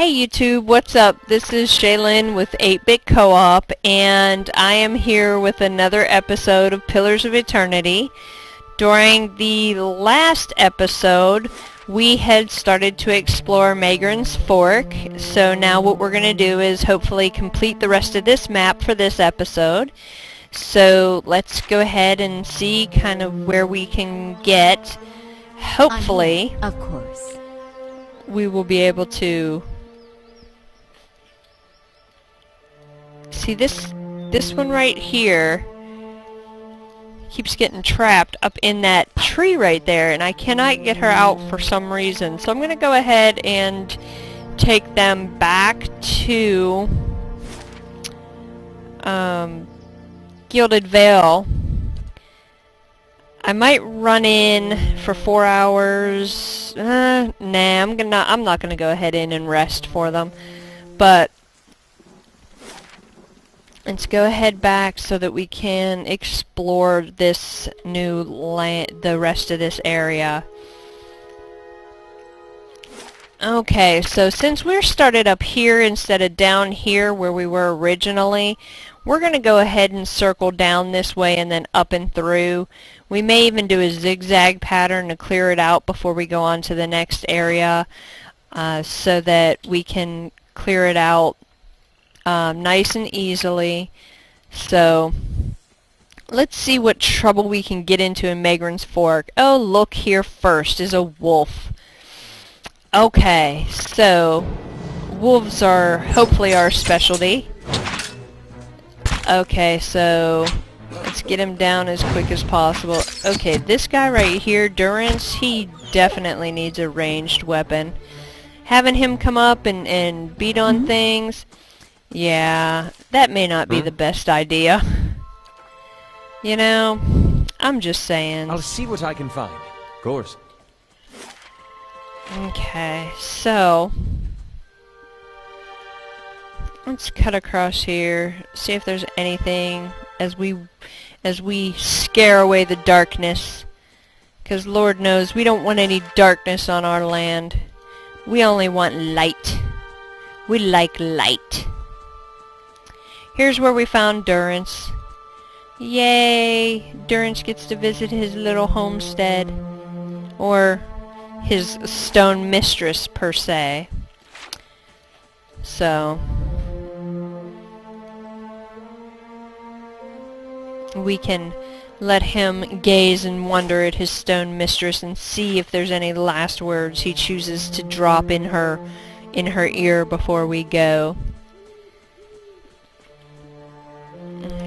Hey YouTube, what's up? This is Shaylin with 8-Bit Co-op, and I am here with another episode of Pillars of Eternity. During the last episode, we had started to explore Magran's Fork, so now what we're going to do is hopefully complete the rest of this map for this episode. So let's go ahead and see kind of where we can get. Hopefully, of course, we will be able to see this one right here keeps getting trapped up in that tree right there, and I cannot get her out for some reason. So I'm going to go ahead and take them back to Gilded Vale. I might run in for 4 hours. Nah, I'm not gonna go ahead in and rest for them. But let's go ahead back so that we can explore this new land, the rest of this area. Okay, so since we're started up here instead of down here where we were originally, we're going to go ahead and circle down this way and then up and through. We may even do a zigzag pattern to clear it out before we go on to the next area, so that we can clear it out nice and easily. So let's see what trouble we can get into in Magran's Fork. Oh, look here first is a wolf. Okay, so wolves are hopefully our specialty. Okay, so let's get him down as quick as possible. Okay, this guy right here, Durance, he definitely needs a ranged weapon. Having him come up and beat on things, yeah, that may not be the best idea. You know, I'm just saying. I'll see what I can find. Of course. Okay, so let's cut across here, see if there's anything as we scare away the darkness, because Lord knows we don't want any darkness on our land. We only want light. We like light. Here's where we found Durance. Yay! Durance gets to visit his little homestead, or his stone mistress per se. So we can let him gaze and wonder at his stone mistress and see if there's any last words he chooses to drop in her ear before we go.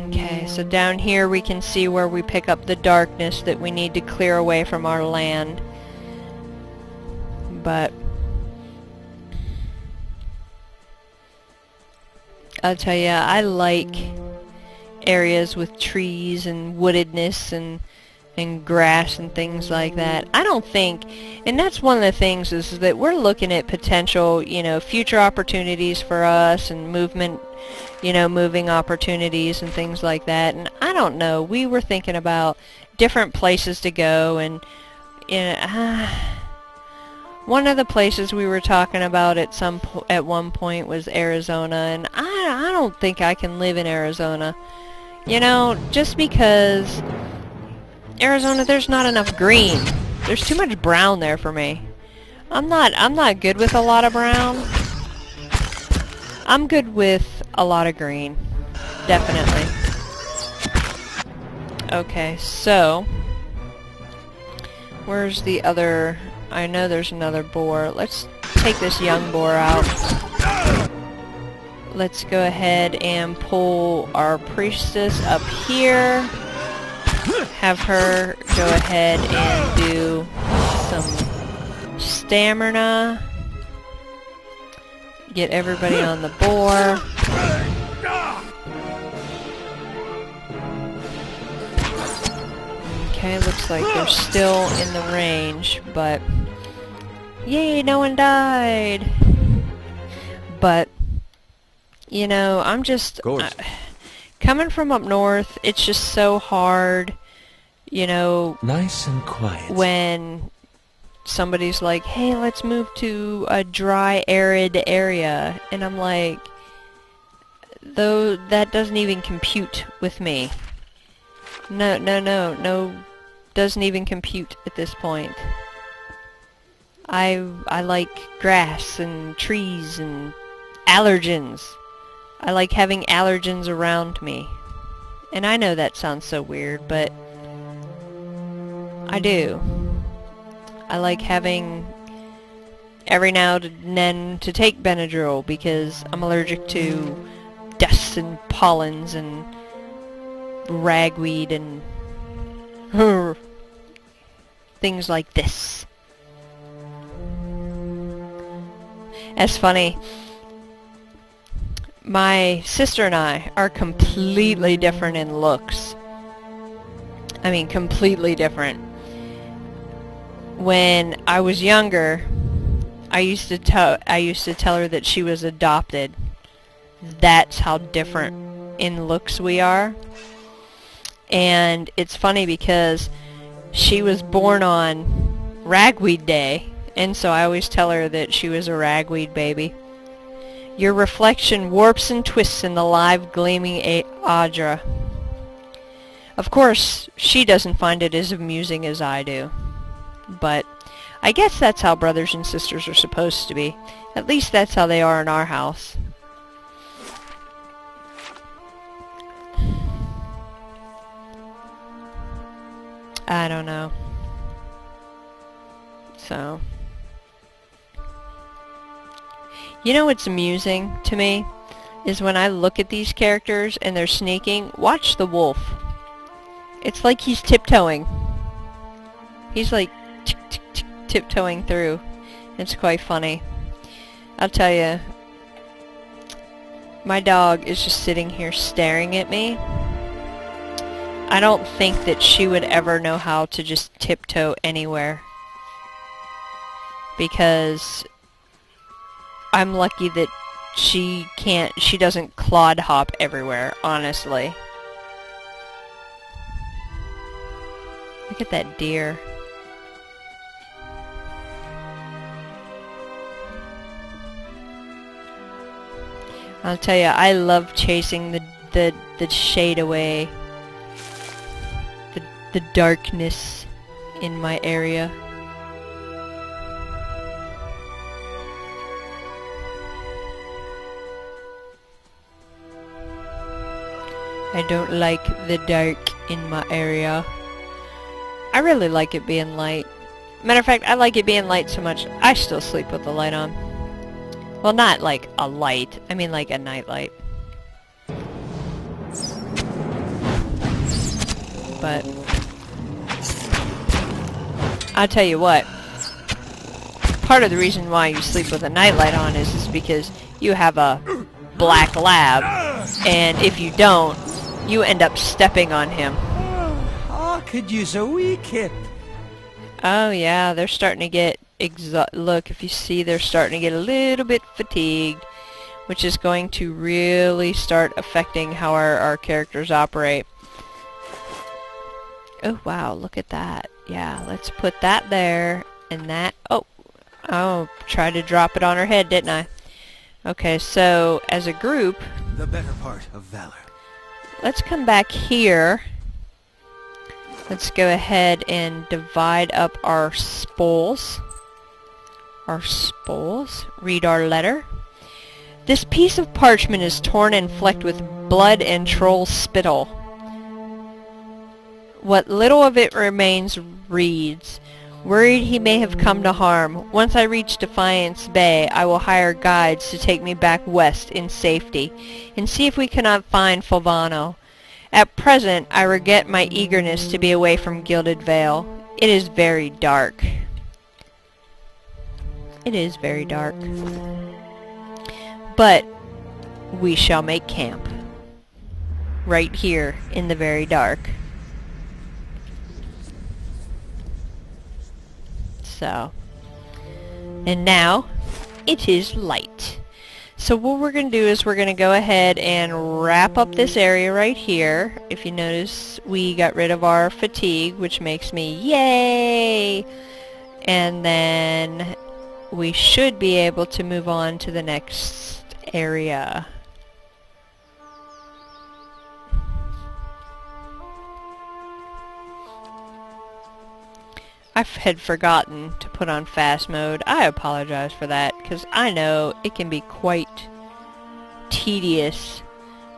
Okay, so down here we can see where we pick up the darkness that we need to clear away from our land. But I'll tell you, I like areas with trees and woodedness and grass and things like that. I don't think, and that's one of the things, is that we're looking at potential, you know, future opportunities for us and movement, you know, moving opportunities and things like that. And I don't know, we were thinking about different places to go, and you know, one of the places we were talking about at one point was Arizona, and I don't think I can live in Arizona. You know, just because Arizona, there's not enough green. There's too much brown there for me. I'm not good with a lot of brown. I'm good with a lot of green. Definitely. Okay, so where's the other? I know there's another boar. Let's take this young boar out. Let's go ahead and pull our priestess up here. Have her go ahead and do some stamina. Get everybody on the boar. Okay, looks like they're still in the range, but yay, no one died. But you know, I'm just coming from up north, it's just so hard, you know, nice and quiet. when somebody's like, hey, let's move to a dry, arid area. And I'm like, though that doesn't even compute with me. No, doesn't even compute at this point. I like grass and trees and allergens. I like having allergens around me. And I know that sounds so weird, but I do. I like having every now and then to take Benadryl because I'm allergic to dust and pollens and ragweed and things like this. That's funny. My sister and I are completely different in looks. I mean, completely different. When I was younger, I used to tell her that she was adopted. That's how different in looks we are. And it's funny because she was born on Ragweed Day, and so I always tell her that she was a ragweed baby. Your reflection warps and twists in the live gleaming Audra. Of course, she doesn't find it as amusing as I do. But I guess that's how brothers and sisters are supposed to be. At least that's how they are in our house. I don't know. So, you know what's amusing to me is when I look at these characters and they're sneaking. Watch the wolf. It's like he's tiptoeing. He's like tiptoeing through. It's quite funny. I'll tell you, my dog is just sitting here staring at me. I don't think that she would ever know how to just tiptoe anywhere. Because I'm lucky that she doesn't clod hop everywhere, honestly. Look at that deer. I'll tell you, I love chasing the shade away. The darkness in my area. I don't like the dark in my area. I really like it being light. Matter of fact, I like it being light so much, I still sleep with the light on. Well, not like a light. I mean like a night light. But I'll tell you what. Part of the reason why you sleep with a nightlight on is because you have a black lab, and if you don't, you end up stepping on him. How could you so weak hip? Oh yeah, they're starting to get look, if you see, they're starting to get a little bit fatigued, which is going to really start affecting how our characters operate. Oh wow, look at that. Yeah, let's put that there, and that, oh, tried to drop it on her head, didn't I? Okay, so, as a group, The better part of valor. let's come back here. Let's go ahead and divide up our spoils. Read our letter. This piece of parchment is torn and flecked with blood and troll spittle. What little of it remains reads, worried he may have come to harm. Once I reach Defiance Bay, I will hire guides to take me back west in safety, and see if we cannot find Fulvano. At present, I regret my eagerness to be away from Gilded Vale. It is very dark. It is very dark. But we shall make camp. Right here in the very dark. So, and now it is light. So what we're going to do is we're going to go ahead and wrap up this area right here. If you notice, we got rid of our fatigue, which makes me yay! and then we should be able to move on to the next area. I had forgotten to put on fast mode. I apologize for that, because I know it can be quite tedious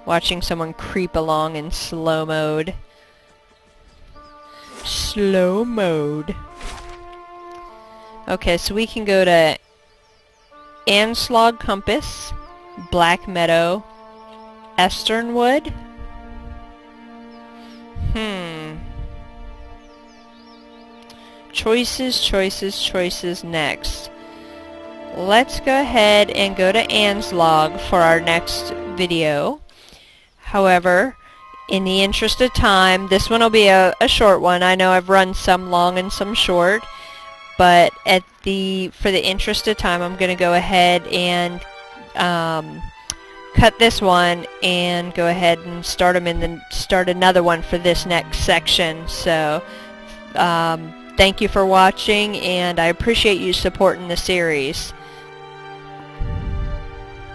watching someone creep along in slow mode. Slow mode. Okay, so we can go to Anslog Compass, Black Meadow, Esternwood. Choices next. Let's go ahead and go to Anslog for our next video. However, in the interest of time, this one will be a short one. I know I've run some long and some short, but for the interest of time, I'm going to go ahead and cut this one and go ahead and start another one for this next section. So thank you for watching, and I appreciate you supporting the series.